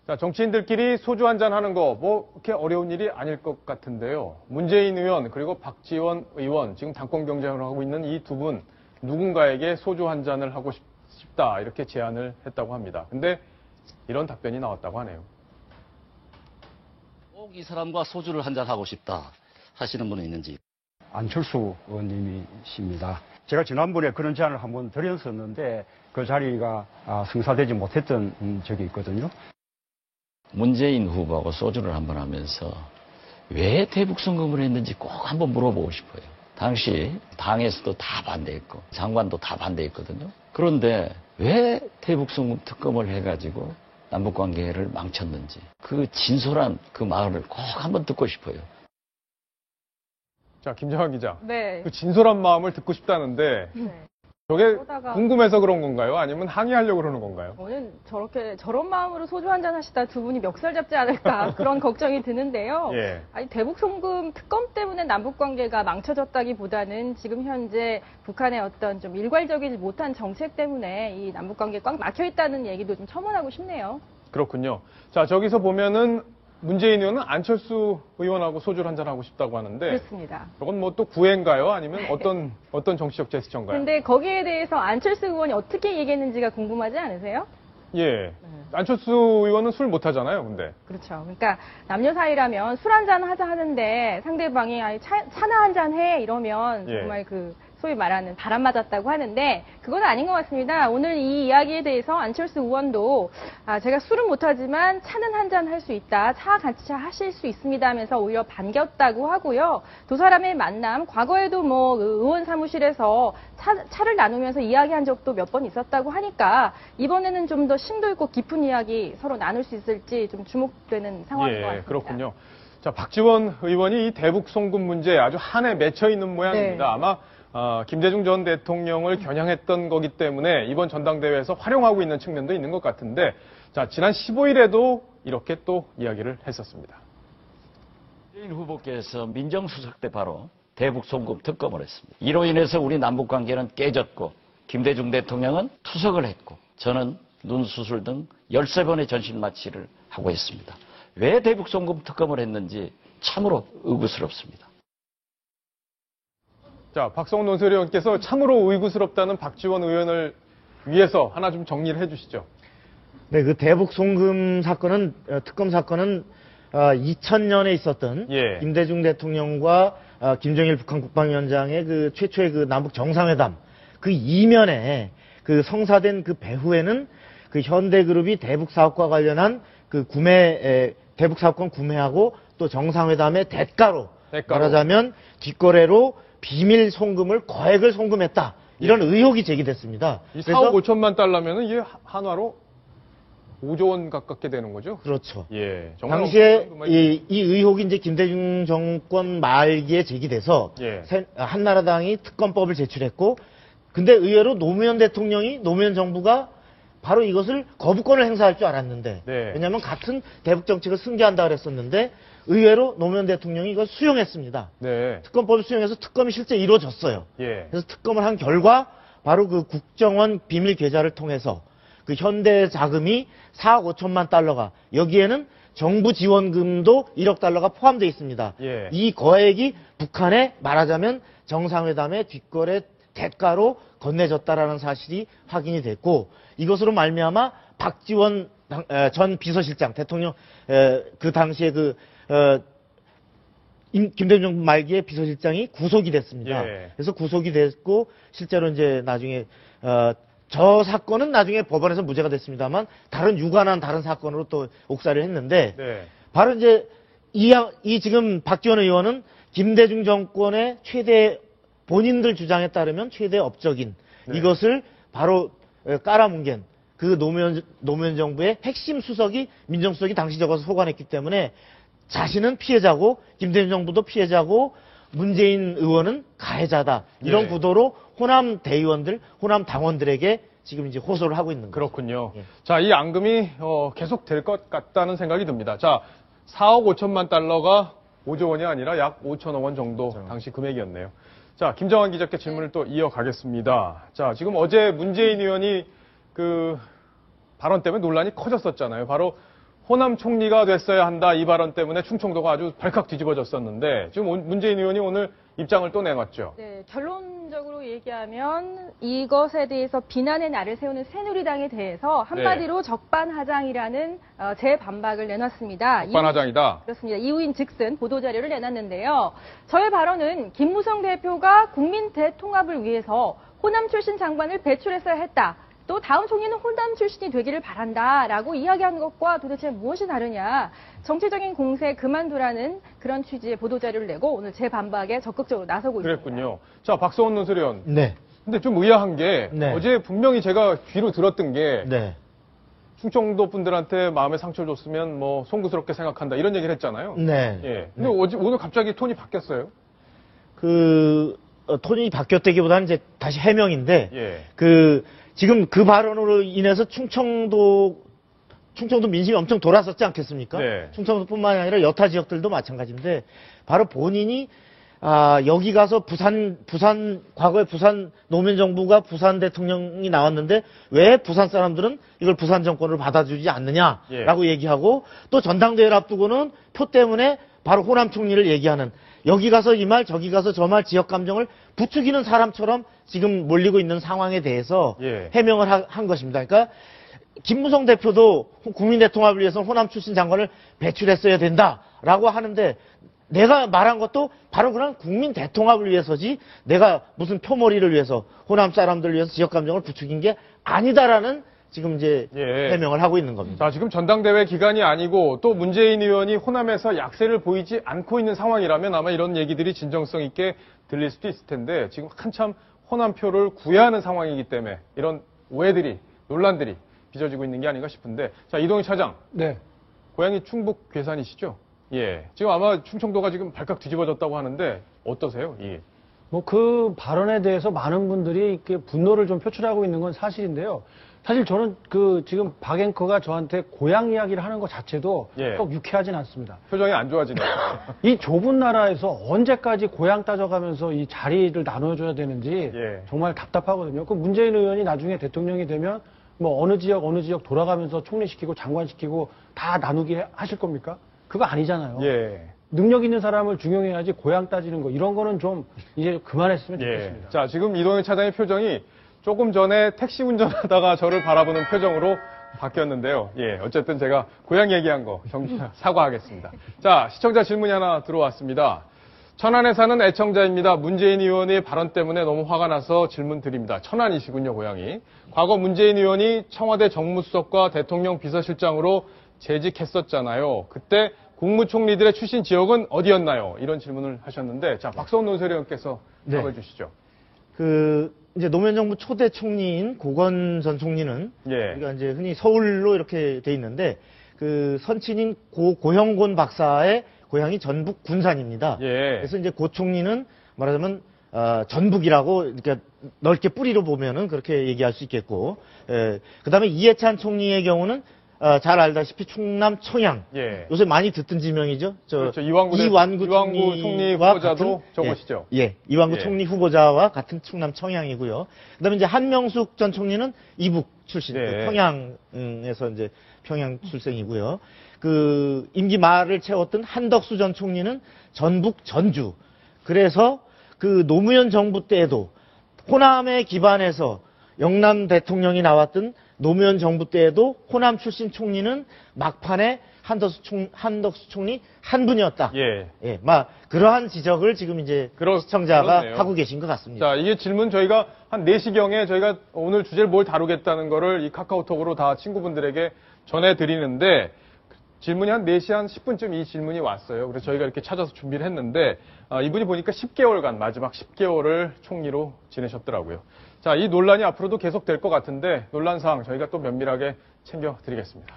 자, 정치인들끼리 소주 한잔 하는 거 뭐 그렇게 어려운 일이 아닐 것 같은데요. 문재인 의원 그리고 박지원 의원 지금 당권 경쟁을 하고 있는 이 두 분 누군가에게 소주 한 잔을 하고 싶다 이렇게 제안을 했다고 합니다. 근데 이런 답변이 나왔다고 하네요. 꼭 이 사람과 소주를 한 잔 하고 싶다 하시는 분은 있는지. 안철수 의원님이십니다. 제가 지난번에 그런 제안을 한번 드렸었는데 그 자리가 성사되지 못했던 적이 있거든요. 문재인 후보하고 소주를 한번 하면서 왜 대북 송금을 했는지 꼭 한번 물어보고 싶어요. 당시 당에서도 다 반대했고 장관도 다 반대했거든요. 그런데 왜 대북 송금 특검을 해가지고 남북관계를 망쳤는지 그 진솔한 그 마음을 꼭 한번 듣고 싶어요. 자, 김정환 기자. 네. 그 진솔한 마음을 듣고 싶다는데 네. 저게 그러다가 궁금해서 그런 건가요? 아니면 항의하려고 그러는 건가요? 저는 저런 마음으로 소주 한잔 하시다 두 분이 멱살 잡지 않을까 그런 걱정이 드는데요. 예. 아니 대북 송금 특검 때문에 남북 관계가 망쳐졌다기보다는 지금 현재 북한의 어떤 좀 일괄적이지 못한 정책 때문에 이 남북 관계 꽉 막혀 있다는 얘기도 좀 첨언하고 싶네요. 그렇군요. 자, 저기서 보면은 문재인 의원은 안철수 의원하고 소주를 한잔 하고 싶다고 하는데 그렇습니다. 이건 뭐 또 구애인가요? 아니면 어떤 정치적 제스처인가요? 근데 거기에 대해서 안철수 의원이 어떻게 얘기했는지가 궁금하지 않으세요? 예. 안철수 의원은 술 못 하잖아요, 근데. 그렇죠. 그러니까 남녀 사이라면 술 한잔 하자 하는데 상대방이 아니 차나 한잔 해 이러면 예. 정말 그 소위 말하는 바람 맞았다고 하는데 그건 아닌 것 같습니다. 오늘 이 이야기에 대해서 안철수 의원도 제가 술은 못하지만 차는 한잔 할 수 있다. 차 같이 하실 수 있습니다 하면서 오히려 반겼다고 하고요. 두 사람의 만남 과거에도 뭐 의원 사무실에서 차를 나누면서 이야기한 적도 몇 번 있었다고 하니까 이번에는 좀 더 심도 있고 깊은 이야기 서로 나눌 수 있을지 좀 주목되는 상황인 것 같습니다. 그렇군요. 자, 박지원 의원이 이 대북 송금 문제에 아주 한에 맺혀 있는 모양입니다. 네. 아마 김대중 전 대통령을 겨냥했던 거기 때문에 이번 전당대회에서 활용하고 있는 측면도 있는 것 같은데, 자, 지난 15일에도 이렇게 또 이야기를 했었습니다. 문재인 후보께서 민정수석 때 바로 대북 송금 특검을 했습니다. 이로 인해서 우리 남북관계는 깨졌고 김대중 대통령은 투석을 했고 저는 눈수술 등 13번의 전신 마취를 하고 있습니다. 왜 대북 송금 특검을 했는지 참으로 의구스럽습니다. 자, 박성훈 논설위원께서 참으로 의구스럽다는 박지원 의원을 위해서 하나 좀 정리를 해주시죠. 네, 그 대북 송금 사건은 특검 사건은 2000년에 있었던 예. 김대중 대통령과 김정일 북한 국방위원장의 그 최초의 그 남북 정상회담 그 이면에 그 성사된 그 배후에는 그 현대그룹이 대북 사업과 관련한 그 대북 사업권 구매하고 또 정상회담의 대가로 말하자면 뒷거래로 비밀 송금을 거액을 송금했다. 이런 의혹이 제기됐습니다. 이 4억 5천만 달러면은 이게 한화로 5조 원 가깝게 되는 거죠? 그렇죠. 예. 정말 당시에 이 의혹이 이제 김대중 정권 말기에 제기돼서 예. 한나라당이 특검법을 제출했고, 근데 의외로 노무현 정부가 바로 이것을 거부권을 행사할 줄 알았는데, 네. 왜냐하면 같은 대북 정책을 승계한다 그랬었는데 의외로 노무현 대통령이 이걸 수용했습니다. 네. 특검법을 수용해서 특검이 실제 이루어졌어요. 예. 그래서 특검을 한 결과 바로 그 국정원 비밀 계좌를 통해서 그 현대 자금이 4억 5천만 달러가 여기에는 정부 지원금도 1억 달러가 포함되어 있습니다. 예. 이 거액이 북한에 말하자면 정상회담의 뒷거래 대가로 건네졌다라는 사실이 확인이 됐고, 이것으로 말미암아 박지원 전 비서실장 대통령 그 당시에 김대중 정부 말기에 비서실장이 구속이 됐습니다. 예. 그래서 구속이 됐고 실제로 이제 나중에 저 사건은 나중에 법원에서 무죄가 됐습니다만 다른 유관한 다른 사건으로 또 옥살이를 했는데 네. 바로 이제 이 지금 박지원 의원은 김대중 정권의 최대 본인들 주장에 따르면 최대 업적인 이것을 바로 깔아뭉갠 그 노무현 정부의 핵심 수석이 민정수석이 당시 적어서 소관했기 때문에 자신은 피해자고 김대중 정부도 피해자고 문재인 의원은 가해자다. 이런 구도로 호남 대의원들, 호남 당원들에게 지금 이제 호소를 하고 있는 거죠. 그렇군요. 예. 자, 이 앙금이 계속 될 것 같다는 생각이 듭니다. 자, 4억 5천만 달러가 5조 원이 아니라 약 5천억 원 정도 당시 금액이었네요. 자, 김정환 기자께 질문을 또 이어가겠습니다. 자, 지금 어제 문재인 의원이 그 발언 때문에 논란이 커졌었잖아요. 바로 호남 총리가 됐어야 한다 이 발언 때문에 충청도가 아주 발칵 뒤집어졌었는데 지금 문재인 의원이 오늘 입장을 또 내놨죠. 네, 결론적으로 얘기하면 이것에 대해서 비난의 날을 세우는 새누리당에 대해서 한마디로 적반하장이라는 재반박을 내놨습니다. 적반하장이다. 그렇습니다. 이유인 즉슨 보도자료를 내놨는데요. 저의 발언은 김무성 대표가 국민 대통합을 위해서 호남 출신 장관을 배출했어야 했다. 또 다음 총리는 호남 출신이 되기를 바란다라고 이야기하는 것과 도대체 무엇이 다르냐. 정치적인 공세 그만두라는 그런 취지의 보도자료를 내고 오늘 재반박에 적극적으로 나서고 있습니다. 그랬군요. 자, 박성원 논설위원. 네. 근데 좀 의아한 게 네. 어제 분명히 제가 귀로 들었던 게 네. 충청도 분들한테 마음에 상처를 줬으면 뭐 송구스럽게 생각한다 이런 얘기를 했잖아요. 네. 예. 근데 오늘 갑자기 톤이 바뀌었어요. 톤이 바뀌었다기보다는 이제 다시 해명인데, 예. 지금 그 발언으로 인해서 충청도 민심이 엄청 돌았었지 않겠습니까? 네. 충청도뿐만이 아니라 여타 지역들도 마찬가지인데, 바로 본인이, 여기 가서 과거에 부산 노무현 정부가 부산 대통령이 나왔는데, 왜 부산 사람들은 이걸 부산 정권을 받아주지 않느냐라고 얘기하고, 또 전당대회를 앞두고는 표 때문에 바로 호남 총리를 얘기하는, 여기 가서 이 말, 저기 가서 저 말 지역 감정을 부추기는 사람처럼 지금 몰리고 있는 상황에 대해서 해명을 한 것입니다. 그러니까 김무성 대표도 국민 대통합을 위해서 호남 출신 장관을 배출했어야 된다라고 하는데 내가 말한 것도 바로 그런 국민 대통합을 위해서지 내가 무슨 표몰이를 위해서 호남 사람들을 위해서 지역 감정을 부추긴 게 아니다라는 지금 이제 해명을 하고 있는 겁니다. 자, 지금 전당대회 기간이 아니고 또 문재인 의원이 호남에서 약세를 보이지 않고 있는 상황이라면 아마 이런 얘기들이 진정성 있게 들릴 수도 있을 텐데 지금 한참 호남표를 구애하는 상황이기 때문에 이런 오해들이, 논란들이 빚어지고 있는 게 아닌가 싶은데 자, 이동희 차장. 네. 고향이 충북 괴산이시죠? 예. 지금 아마 충청도가 지금 발칵 뒤집어졌다고 하는데 어떠세요? 예. 뭐 그 발언에 대해서 많은 분들이 이렇게 분노를 좀 표출하고 있는 건 사실인데요. 사실 저는 지금 박 앵커가 저한테 고향 이야기를 하는 것 자체도 꼭 유쾌하진 않습니다. 표정이 안 좋아지네요. 이 좁은 나라에서 언제까지 고향 따져가면서 이 자리를 나눠줘야 되는지 정말 답답하거든요. 그 문재인 의원이 나중에 대통령이 되면 뭐 어느 지역 돌아가면서 총리시키고 장관시키고 다 나누게 하실 겁니까? 그거 아니잖아요. 능력 있는 사람을 중용해야지 고향 따지는 거 이런 거는 좀 이제 그만했으면 좋겠습니다. 자, 지금 이동희 차장의 표정이 조금 전에 택시 운전하다가 저를 바라보는 표정으로 바뀌었는데요. 어쨌든 제가 고향 얘기한 거 사과하겠습니다. 자, 시청자 질문이 하나 들어왔습니다. 천안에 사는 애청자입니다. 문재인 의원의 발언 때문에 너무 화가 나서 질문 드립니다. 천안이시군요, 고향이. 과거 문재인 의원이 청와대 정무수석과 대통령 비서실장으로 재직했었잖아요. 그때 국무총리들의 출신 지역은 어디였나요? 이런 질문을 하셨는데, 자, 박성원 논설위원께서 답을 주시죠. 이제 노무현 정부 초대 총리인 고건 전 총리는 우리가 이제 흔히 서울로 이렇게 돼 있는데 선친인 고형곤 박사의 고향이 전북 군산입니다. 그래서 이제 고 총리는 말하자면 전북이라고 이렇게 넓게 뿌리로 보면은 그렇게 얘기할 수 있겠고, 그다음에 이해찬 총리의 경우는 잘 알다시피 충남 청양. 요새 많이 듣던 지명이죠. 그렇죠. 이완구 총리 후보자도 저곳이죠. 이완구 총리 후보자와 같은 충남 청양이고요. 그다음에 이제 한명숙 전 총리는 이북 출신, 평양에서 이제 평양 출생이고요. 임기 말을 채웠던 한덕수 전 총리는 전북 전주. 그래서 노무현 정부 때에도 호남에 기반해서 영남 대통령이 나왔던 노무현 정부 때에도 호남 출신 총리는 막판에 한덕수 총리 한 분이었다. 그러한 지적을 지금 이제 시청자가 하고 계신 것 같습니다. 자, 이게 질문 저희가 한 4시경에 저희가 오늘 주제를 뭘 다루겠다는 거를 이 카카오톡으로 다 친구분들에게 전해드리는데 질문이 한 4시 한 10분쯤 이 질문이 왔어요. 그래서 저희가 이렇게 찾아서 준비를 했는데 이분이 보니까 10개월간 마지막 10개월을 총리로 지내셨더라고요. 자, 이 논란이 앞으로도 계속될 것 같은데 논란 사항 저희가 또 면밀하게 챙겨드리겠습니다.